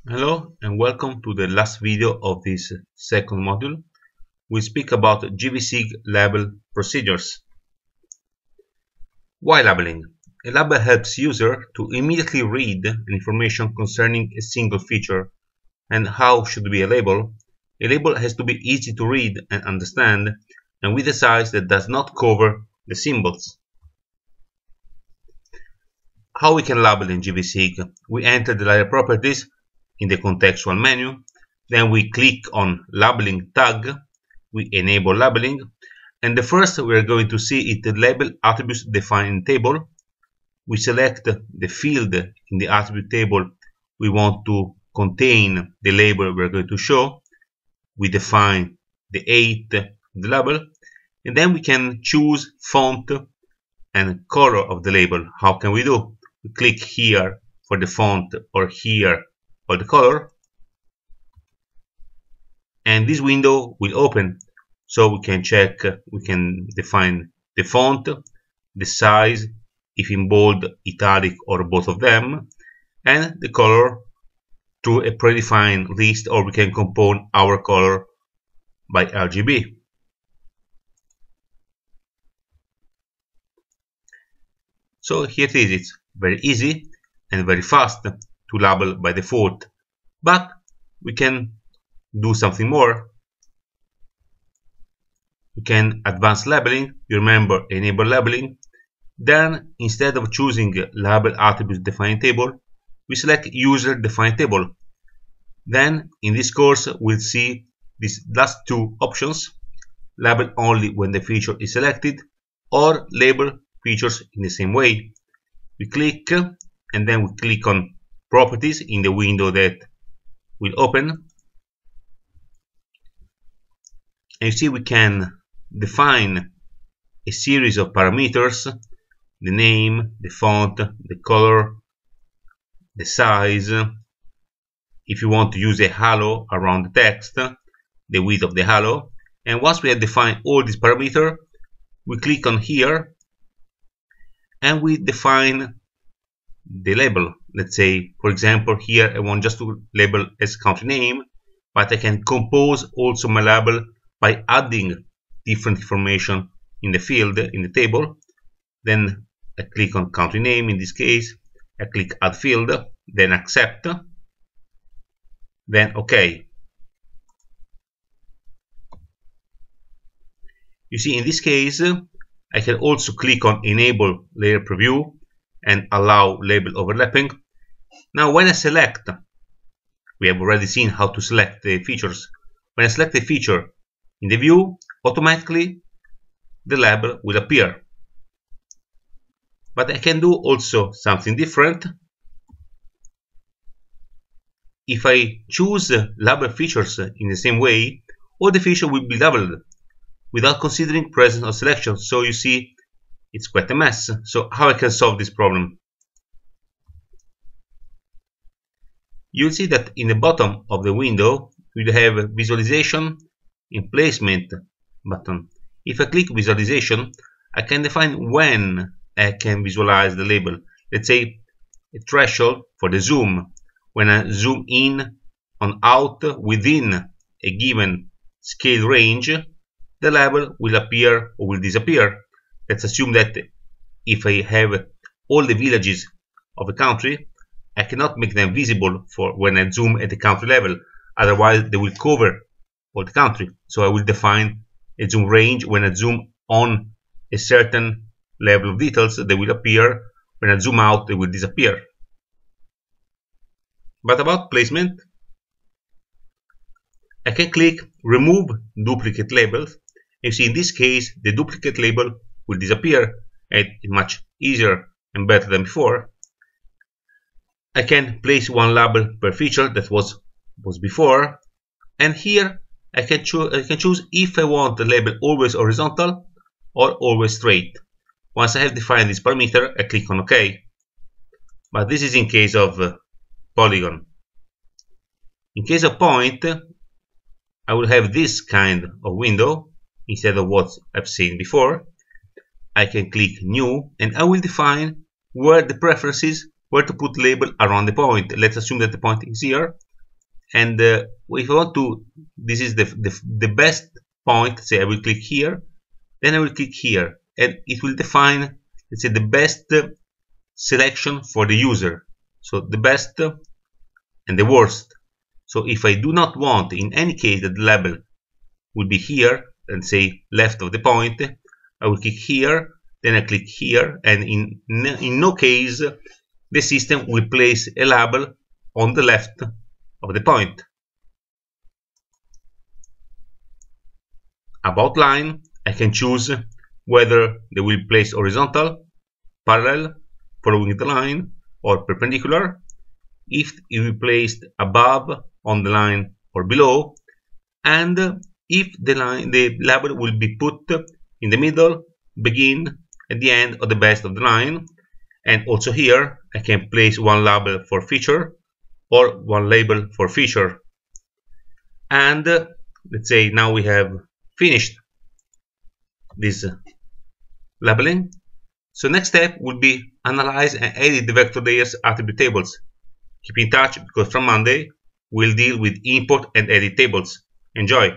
Hello and welcome to the last video of this second module. We speak about gvSIG label procedures. Why labeling? A label helps user to immediately read information concerning a single feature. And how should be a label? A label has to be easy to read and understand, and with a size that does not cover the symbols. How we can label in gvSIG? We enter the layer properties in the contextual menu, then we click on labeling tag, we enable labeling, and the first we are going to see is the label attributes defined in table. We select the field in the attribute table we want to contain the label we are going to show. We define the height of the label, and then we can choose font and color of the label. How can we do? We click here for the font or here for the color, and this window will open, so we can check, we can define the font, the size, if in bold, italic or both of them, and the color through a predefined list, or we can compose our color by RGB. So here it is. It's very easy and very fast to label by default, but we can do something more. We can advance labeling. You remember enable labeling. Then instead of choosing label attributes defined table, we select user defined table. Then in this course we'll see these last two options: label only when the feature is selected, or label features in the same way. We click and then we click on properties in the window that will open, and you see we can define a series of parameters: the name, the font, the color, the size. If you want to use a halo around the text, the width of the halo. And once we have defined all these parameters, we click on here and we define the label. Let's say, for example, here I want just to label as country name, but I can compose also my label by adding different information in the field, in the table. Then I click on country name. In this case, I click add field, then accept, then OK. You see, in this case, I can also click on enable layer preview and allow label overlapping. Now when I select, we have already seen how to select the features. When I select a feature in the view, automatically the label will appear. But I can do also something different. If I choose label features in the same way, all the features will be labeled without considering presence or selection. So you see, it's quite a mess. So how I can solve this problem? You'll see that in the bottom of the window we have visualization and placement button. If I click visualization, I can define when I can visualize the label. Let's say a threshold for the zoom. When I zoom in on out within a given scale range, the label will appear or will disappear. Let's assume that if I have all the villages of a country, I cannot make them visible for when I zoom at the country level, otherwise they will cover all the country. So I will define a zoom range. When I zoom on a certain level of details, they will appear. When I zoom out, they will disappear. But about placement, I can click remove duplicate labels. You see, in this case, the duplicate label will disappear, and it's much easier and better than before. I can place one label per feature that was before, and here I can choose if I want the label always horizontal or always straight. Once I have defined this parameter, I click on OK. But this is in case of polygon. In case of point, I will have this kind of window instead of what I've seen before. I can click new and I will define where the preferences, where to put label around the point. Let's assume that the point is here. And if I want to, this is the best point. Say I will click here, then I will click here, and it will define, let's say, the best selection for the user. So the best and the worst. So if I do not want, in any case, that the label will be here, and say left of the point, I will click here, then I click here, and in no case the system will place a label on the left of the point. About line, I can choose whether they will place horizontal, parallel, following the line, or perpendicular. If it will be placed above on the line or below, and if the label will be put in the middle, begin, at the end, or the best of the line. And also here I can place one label for feature or one label for feature. And let's say now we have finished this labeling. So next step will be analyze and edit the vector layers attribute tables. Keep in touch, because from Monday we'll deal with import and edit tables. Enjoy!